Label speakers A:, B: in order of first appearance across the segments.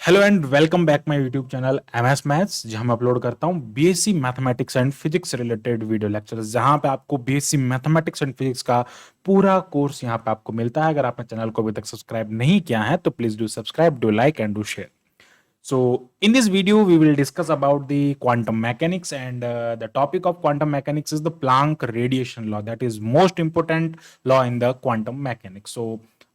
A: Hello and welcome back my YouTube channel MS maths, जहां मैं upload करता हूं BSc mathematics and physics related video lectures, जहां पे आपको बीएससी मैथमेटिक्स एंड फिजिक्स का पूरा कोर्स यहां पे आपको मिलता है। अगर आपने चैनल को अभी तक सब्सक्राइब नहीं किया है तो please do subscribe, do like and do share. So in this video, we will discuss about the quantum mechanics, and the topic of quantum mechanics is the Planck radiation law. That is most important law in the quantum mechanics. So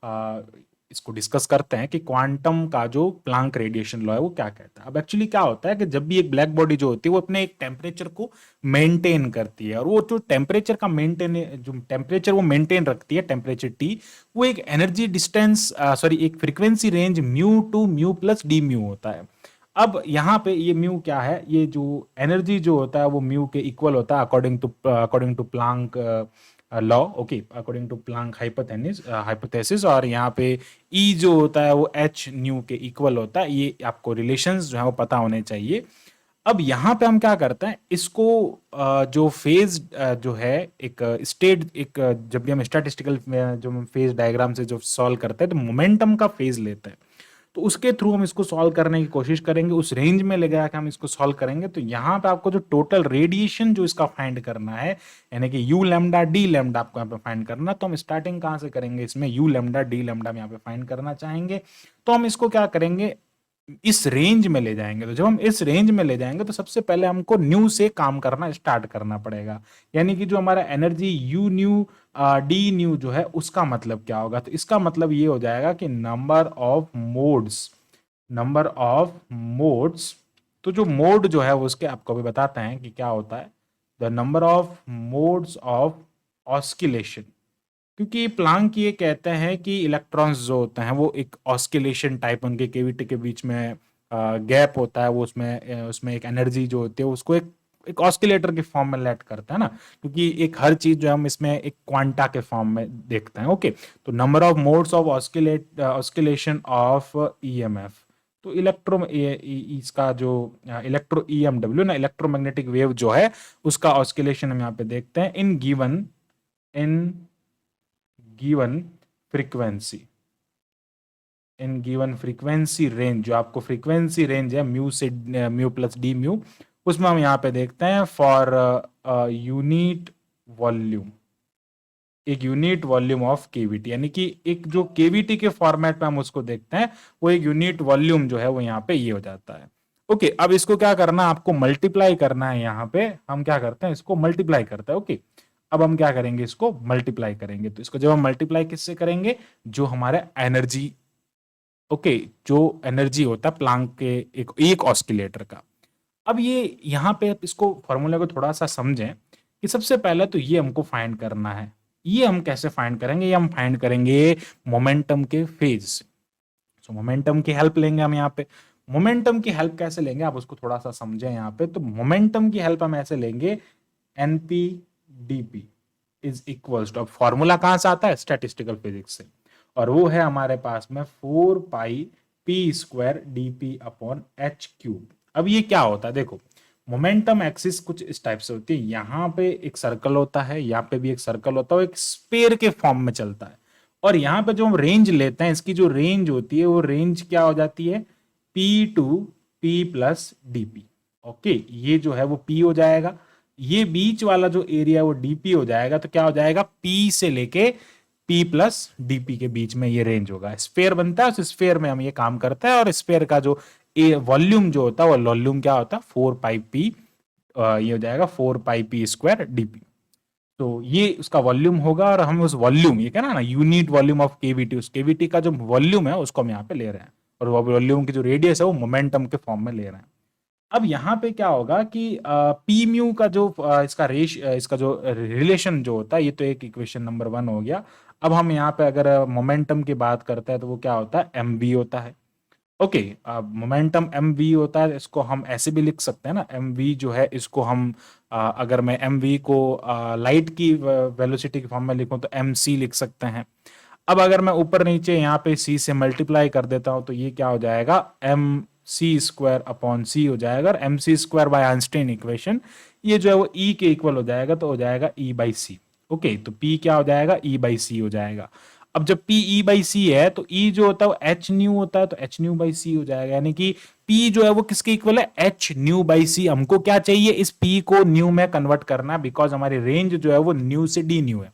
A: uh, इसको discuss करते हैं कि quantum का जो Planck radiation law है वो क्या कहता है। अब एक्चुअली क्या होता है कि जब भी एक ब्लैक बॉडी जो होती है वो अपने एक टेम्परेचर को मेंटेन करती है, और वो जो टेम्परेचर का मेंटेन जो टेम्परेचर वो मेंटेन रखती है, टेम्परेचर टी, वो एक एनर्जी डिस्टेंस सॉरी एक frequency range mu two mu plus D mu होता है। अब यहाँ पे ये म्यू क्या है, ये जो एनर्जी जो होता है वो म्यू के इक्वल होता है according to Planck law, okay, according to Planck hypothesis. और यहाँ पे ई जो होता है वो एच न्यू के इक्वल होता है। ये आपको रिलेशंस जो है वो पता होने चाहिए। अब यहाँ पे हम क्या करते हैं, इसको जो फेज जो है एक स्टेट, एक जब भी हम स्टैटिस्टिकल जो फेज डायग्राम से जो सॉल्व करते हैं तो मोमेंटम का फेज लेते हैं, तो उसके थ्रू हम इसको सॉल्व करने की कोशिश करेंगे। उस रेंज में ले गया कि हम इसको सॉल्व करेंगे, तो यहाँ पे आपको जो टोटल रेडिएशन जो इसका फाइंड करना है, यानी कि यू लैम्डा डी लैम्डा आपको यहाँ पे फाइंड करना। तो हम स्टार्टिंग कहाँ से करेंगे, इसमें यू लैम्डा डी लैम्डा हम यहाँ पे फाइंड करना चाहेंगे। तो हम इसको क्या करेंगे, इस रेंज में ले जाएंगे। तो जब हम इस रेंज में ले जाएंगे तो सबसे पहले हमको न्यू से काम करना स्टार्ट करना पड़ेगा, यानी कि जो हमारा energy you nu D new जो है उसका मतलब क्या होगा। तो इसका मतलब ये हो जाएगा कि नंबर ऑफ मोड्स। तो जो मोड जो है वो उसके आपको भी बताते हैं कि क्या होता है, the number of modes of oscillation. क्योंकि प्लांक ये कहते हैं कि इलेक्ट्रॉन्स जो होते हैं वो एक ऑस्किलेशन टाइप, उनके केविटी के बीच में गैप होता है, वो उसमें एक एनर्जी जो होती है उसको एक एक ऑस्किलेटर के फॉर्म में लेट करता है ना, क्योंकि एक हर चीज जो है हम इसमें एक क्वांटा के फॉर्म में देखते हैं। ओके, तो number of modes of oscillation of EMF. तो इसका जो इलेक्ट्रो ईएमडब्ल्यू ना, इलेक्ट्रोमैग्नेटिक वेव जो है उसका ऑस्किलेशन हम यहाँ पे देखते हैं in frequency in given frequency range. जो आपको फ्रीक्वेंसी रेंज है म्यू से म्यू प्लस डी म्यू, उसमें हम यहाँ पे देखते हैं फॉर यूनिट वॉल्यूम, एक यूनिट वॉल्यूम ऑफ केवीटी, यानी कि एक जो केवीटी के फॉर्मेट में हम उसको देखते हैं वो एक यूनिट वॉल्यूम जो है वो यहाँ पे ये हो जाता है। ओके, अब इसको क्या करना है, आपको मल्टीप्लाई करना है। यहाँ पे हम क्या करते हैं, इसको मल्टीप्लाई करते हैं। ओके, अब हम क्या करेंगे, इसको मल्टीप्लाई करेंगे। तो इसको जब हम मल्टीप्लाई किससे करेंगे, जो हमारा एनर्जी, ओके, जो एनर्जी होता है प्लांक के एक ऑस्किलेटर का। अब ये यहाँ पे इसको फॉर्मूले को थोड़ा सा समझें कि सबसे पहले तो ये हमको फाइंड करना है। ये हम कैसे फाइंड करेंगे, ये हम फाइंड करेंगे मोमेंटम के फेज से। सो मोमेंटम की हेल्प लेंगे हम यहाँ पे। मोमेंटम की हेल्प कैसे लेंगे आप उसको थोड़ा सा समझें यहाँ पे। तो मोमेंटम की हेल्प हम ऐसे लेंगे, NP DP is equals to, अब फॉर्मूला कहां से आता है, स्टैटिस्टिकल फिजिक्स से, और वो है हमारे पास में 4 pi P square D P upon H cube. अब ये क्या होता है, देखो मोमेंटम एक्सिस कुछ इस टाइप से होती है। यहाँ पे एक सर्कल होता है, यहाँ पे भी एक सर्कल होता है, वो एक स्पेयर के फॉर्म में चलता है। और यहाँ पे जो हम रेंज लेते हैं, इसकी जो रेंज होती है वो रेंज क्या हो जाती है, P two P plus D P. Okay, ये जो है वो पी हो जाएगा, ये बीच वाला जो एरिया है वो डीपी हो जाएगा। तो क्या हो जाएगा, पी से लेके पी प्लस डीपी के बीच में ये रेंज होगा। स्फेयर बनता है, उस स्फेयर में हम ये काम करते हैं। और स्फेयर का जो वॉल्यूम जो होता है वो वॉल्यूम क्या होता है, 4 पाई पी, ये हो जाएगा 4 पाई पी स्क्वायर डीपी। तो ये उसका वॉल्यूम होगा, और हम उस वॉल्यूम, ये कहना ना यूनिट वॉल्यूम ऑफ केवीटी, उस केवीटी का जो वॉल्यूम है उसको हम यहाँ पे ले रहे हैं, और वॉल्यूम की जो रेडियस है वो मोमेंटम के फॉर्म में ले रहे हैं। अब यहाँ पे क्या होगा कि पी म्यू का जो इसका जो रिलेशन जो होता है, ये तो एक इक्वेशन नंबर 1 हो गया। अब हम यहाँ पे अगर मोमेंटम की बात करते हैं तो वो क्या होता है, एम वी होता है। ओके, मोमेंटम एम वी होता है, इसको हम ऐसे भी लिख सकते हैं ना, एम वी जो है इसको हम अगर मैं एम वी को लाइट की वेलोसिटी के फॉर्म में लिखूं तो एम सी लिख सकते हैं। अब अगर मैं ऊपर नीचे यहाँ पे सी से मल्टीप्लाई कर देता हूं तो ये क्या हो जाएगा, M C square upon C हो जाएगा, और M C square by Einstein equation, ये जो है वो ई के इक्वल हो जाएगा, तो हो जाएगा ई बाई सी। ओके, तो पी क्या हो जाएगा, ई बाई सी हो जाएगा। अब जब पी ई बाई सी है तो ई जो होता है वो एच न्यू होता है, तो एच न्यू बाई सी हो जाएगा, यानी कि पी जो है वो किसके इक्वल है, एच न्यू बाई सी। हमको क्या चाहिए, इस पी को न्यू में कन्वर्ट करना, बिकॉज हमारी रेंज जो है वो न्यू से डी न्यू है।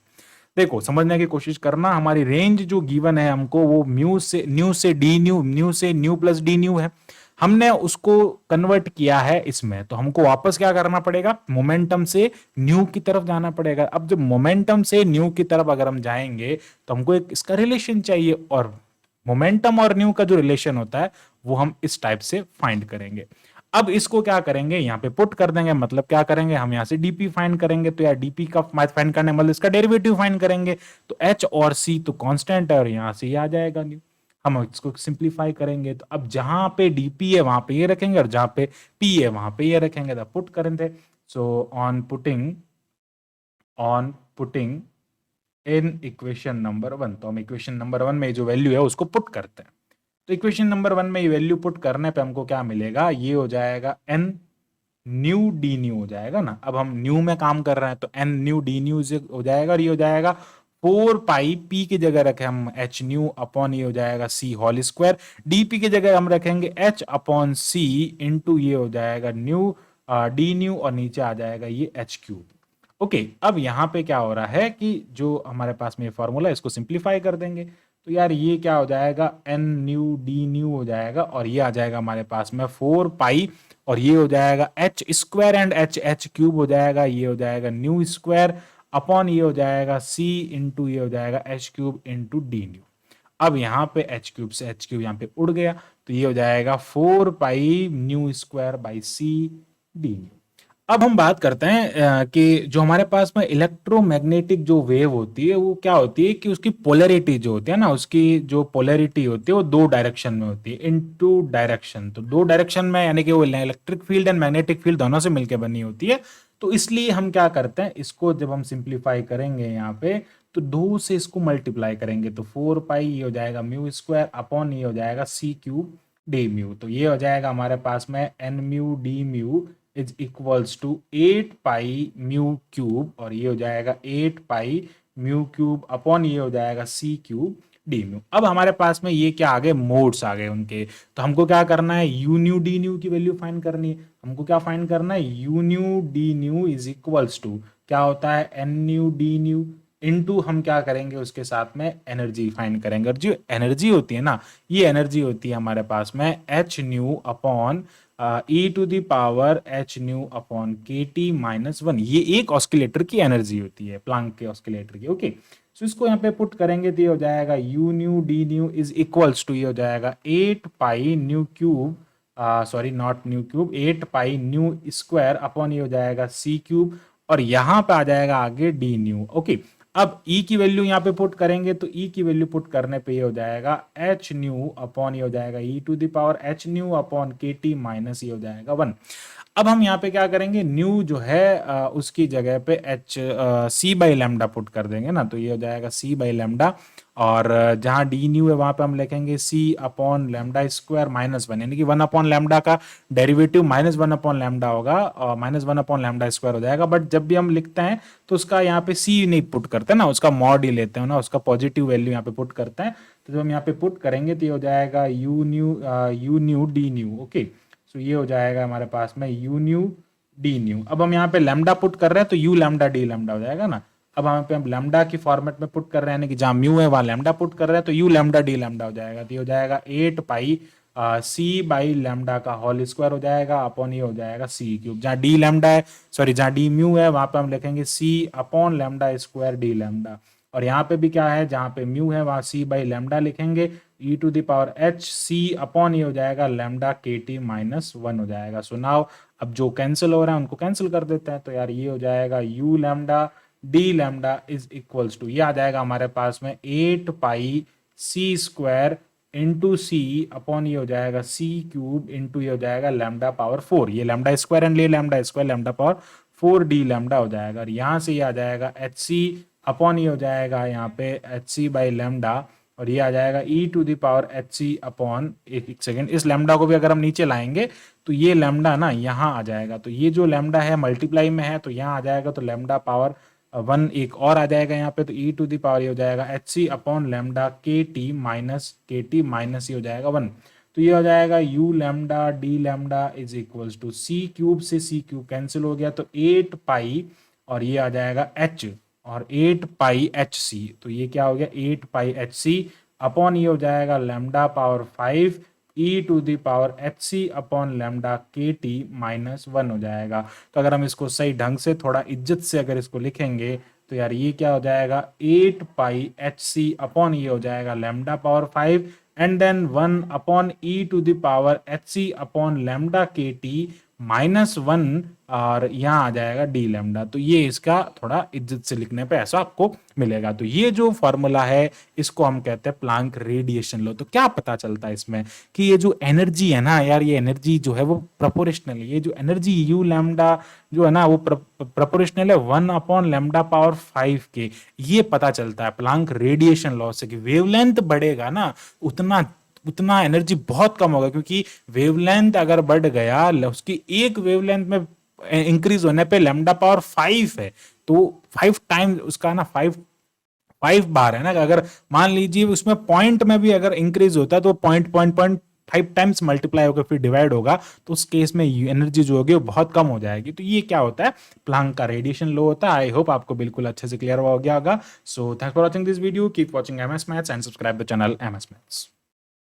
A: देखो समझने की कोशिश करना, हमारी रेंज जो गिवन है हमको वो न्यू से डी न्यू, न्यू से न्यू प्लस डी न्यू है। हमने उसको कन्वर्ट किया है इसमें, तो हमको वापस क्या करना पड़ेगा, मोमेंटम से न्यू की तरफ जाना पड़ेगा। अब जब मोमेंटम से न्यू की तरफ अगर हम जाएंगे तो हमको एक इसका रिलेशन चाहिए, और मोमेंटम और न्यू का जो रिलेशन होता है वो हम इस टाइप से फाइंड करेंगे। अब इसको क्या करेंगे, यहाँ पे पुट कर देंगे, मतलब क्या करेंगे, हम यहाँ से डीपी फाइंड करेंगे, तो यार डीपी का फाइंड करने मतलब इसका डेरिवेटिव फाइंड करेंगे। तो एच और सी तो कांस्टेंट है, और यहाँ से ये आ जाएगा न्यू। हम इसको सिंप्लीफाई करेंगे, तो अब जहां पे डीपी है वहां पे ये रखेंगे, और जहां पे पी है वहां पे ये रखेंगे, तो पुट करेंगे। So on putting in equation number 1, तो हम इक्वेशन नंबर 1 में जो वैल्यू है उसको पुट करते हैं। तो इक्वेशन नंबर 1 में ये वैल्यू पुट करने पे हमको क्या मिलेगा, ये हो जाएगा एन न्यू डी न्यू हो जाएगा ना। अब हम न्यू में काम कर रहे हैं, तो एन न्यू डी न्यू हो जाएगा, और ये हो जाएगा 4 पाई पी की जगह रखे हम एच न्यू अपॉन ये हो जाएगा सी होल स्क्वायर, डीपी की जगह हम रखेंगे एच अपॉन सी इंटू ये हो जाएगा न्यू डी न्यू, और नीचे आ जाएगा ये एच क्यूब। ओके, अब यहाँ पे क्या हो रहा है कि जो हमारे पास में ये फॉर्मूला है इसको सिंप्लीफाई कर देंगे, तो यार ये क्या हो जाएगा, एन न्यू डी न्यू हो जाएगा, और ये आ जाएगा हमारे पास में 4 पाई, और ये हो जाएगा H square and H H cube हो जाएगा, ये हो जाएगा न्यू स्क्वायर अपॉन ये हो जाएगा सी इंटू ये हो जाएगा H cube into D nu. अब यहाँ पे एच क्यूब से एच क्यूब यहाँ पे उड़ गया, तो ये हो जाएगा 4 pi nu square by C D nu. अब हम बात करते हैं कि जो हमारे पास में इलेक्ट्रोमैग्नेटिक जो वेव होती है वो क्या होती है कि उसकी पोलैरिटी जो होती है ना, उसकी जो पोलैरिटी होती है वो 2 डायरेक्शन में होती है, इन 2 डायरेक्शन। तो 2 डायरेक्शन में यानी कि वो electric field and magnetic field दोनों से मिलकर बनी होती है। तो इसलिए हम क्या करते हैं, इसको जब हम सिंप्लीफाई करेंगे यहाँ पे, तो 2 से इसको मल्टीप्लाई करेंगे, तो 4 पाई ये हो जाएगा म्यू स्क्वायर अपॉन ये हो जाएगा सी क्यूब डी म्यू। तो ये हो जाएगा हमारे पास में N mu D mu is equals to 8 pi mu cube, और ये हो जाएगा 8 पाई म्यू क्यूब अपॉन ये हो जाएगा सी क्यूब डी म्यू। अब हमारे पास में ये क्या आ गए, मोड्स आ गए उनके। तो हमको क्या करना है, यू न्यू डी न्यू की वैल्यू फाइंड करनी है। हमको क्या फाइंड करना है, U nu D nu is equals to क्या होता है, N nu D nu into हम क्या करेंगे उसके साथ में एनर्जी फाइंड करेंगे। और जो एनर्जी होती है ना, ये एनर्जी होती है हमारे पास में H nu upon E to the power H nu upon K T minus 1। ये एक ऑस्किलेटर की एनर्जी होती है, प्लांक के ऑस्किलेटर की। ओके, सो इसको यहाँ पे पुट करेंगे तो ये हो जाएगा U nu D nu is equals to ये हो जाएगा 8 pi nu cube, sorry not nu cube, 8 pi nu square upon ये हो जाएगा सी क्यूब, और यहाँ पे आ जाएगा आगे डी न्यू। ओके, अब E की वैल्यू यहाँ पे पुट करेंगे, तो E की वैल्यू पुट करने पे ये हो जाएगा एच न्यू अपॉन ये हो जाएगा E to the power H nu upon K T minus ये हो जाएगा 1। अब हम यहाँ पे क्या करेंगे, न्यू जो है उसकी जगह पे H C by lambda put कर देंगे ना, तो ये हो जाएगा सी बाई लैम्डा, और जहाँ डी न्यू है वहां पे हम लिखेंगे C upon lambda square minus 1, यानी कि 1 अपॉन लैम्डा का डेरिवेटिव -1 अपॉन लैम्डा होगा, और -1 अपॉन लैम्डा स्क्वायर हो जाएगा। बट जब भी हम लिखते हैं तो उसका यहाँ पे सी नहीं पुट करते ना, उसका मॉड ही लेते हैं ना, उसका पॉजिटिव वैल्यू यहाँ पे पुट करते हैं। तो जब हम यहाँ पे पुट करेंगे तो ये हो जाएगा U nu D nu. Okay, so ये हो जाएगा हमारे पास में यू न्यू डी न्यू। अब हम यहाँ पे लैम्डा पुट कर रहे हैं तो यू लैम्डा डी लैम्डा हो जाएगा ना। अब यहाँ पे हम लैम्डा की फॉर्मेट में पुट कर रहे हैं, कि जहाँ म्यू है वहां लैम्डा पुट कर रहे हैं, तो यू लैम्डा डी लैम्डा हो जाएगा, तो ये हो जाएगा 8 पाई सी बाई लैम्डा का होल स्क्वायर हो जाएगा अपॉन ये हो जाएगा सी क्यूब। जहाँ डी लैम्डा है, सॉरी जहाँ डी म्यू है वहां पे हम लिखेंगे C upon lambda square D lambda, और यहाँ पे भी क्या है, जहाँ पे म्यू है वहां सी बाई लैम्डा लिखेंगे E to the power H C upon ये हो जाएगा लैम्डा के टी माइनस 1 हो जाएगा। सो नाउ अब जो कैंसिल हो रहा है उनको कैंसिल कर देते हैं, तो यार ये हो जाएगा U lambda D lambda is equals to ये आ जाएगा हमारे पास में 8 pi C square into C upon ये हो जाएगा सी क्यूब इंटू ये हो जाएगा लैम्डा पावर 4, ये लैम्डा स्क्वायर एंड ले lambda square lambda power 4 D lambda हो जाएगा, और यहाँ से ये आ जाएगा एच सी अपॉन ये हो जाएगा यहाँ पे एच सी बाई लैम्डा, और ये आ जाएगा E to the power H C upon एक सेकेंड, इस लैम्डा को भी अगर हम नीचे लाएंगे तो ये लैम्डा ना यहाँ आ जाएगा, तो ये जो लैम्डा है मल्टीप्लाई में है तो यहाँ आ जाएगा, तो लैम्डा पावर वन एक और आ जाएगा यहाँ पे, तो ई टू द पावर ये हो जाएगा H C upon lambda K T minus ये हो जाएगा 1। तो ये हो जाएगा U lambda D lambda is equals to C cube से सी क्यूब कैंसिल हो गया, तो 8 पाई और ये आ जाएगा एच और 8 पाई एच सी, तो ये क्या हो गया 8 पाई एच सी अपॉन ये हो जाएगा lambda power 5 E to the power H C upon lambda K T -1 हो जाएगा। तो अगर हम इसको सही ढंग से थोड़ा इज्जत से अगर इसको लिखेंगे तो यार ये क्या हो जाएगा 8 पाई एच सी अपॉन ये हो जाएगा lambda power 5 and then 1 upon E to the power H C upon lambda K T -1 और यहाँ आ जाएगा डी लैम्डा। तो ये इसका थोड़ा इज्जत से लिखने पे ऐसा आपको मिलेगा। तो ये जो फॉर्मूला है इसको हम कहते हैं प्लांक रेडिएशन लॉ। तो क्या पता चलता है इसमें कि ये जो एनर्जी है ना यार, ये एनर्जी जो है वो प्रोपोर्शनल है। ये जो एनर्जी यू लैम्डा जो है ना वो प्रोपोर्शनल है 1 अपॉन लैम्डा पावर 5 के। ये पता चलता है प्लांक रेडिएशन लॉ से कि वेवलेंथ बढ़ेगा ना उतना उतना एनर्जी बहुत कम होगा, क्योंकि वेवलेंथ अगर बढ़ गया उसकी एक वेवलेंथ में इंक्रीज होने पे लैम्डा पावर 5 है, तो 5 टाइम उसका ना 5 बार है ना। अगर मान लीजिए उसमें पॉइंट में भी अगर इंक्रीज होता है तो पॉइंट 5 टाइम्स मल्टीप्लाई होकर फिर डिवाइड होगा, तो उस केस में एनर्जी जो होगी वो बहुत कम हो जाएगी। तो ये क्या होता है प्लांक का रेडिएशन लो होता है। आई होप आपको बिल्कुल अच्छे से क्लियर हो गया होगा। So thanks for watching this video, keep watching MS maths and subscribe the channel MS maths.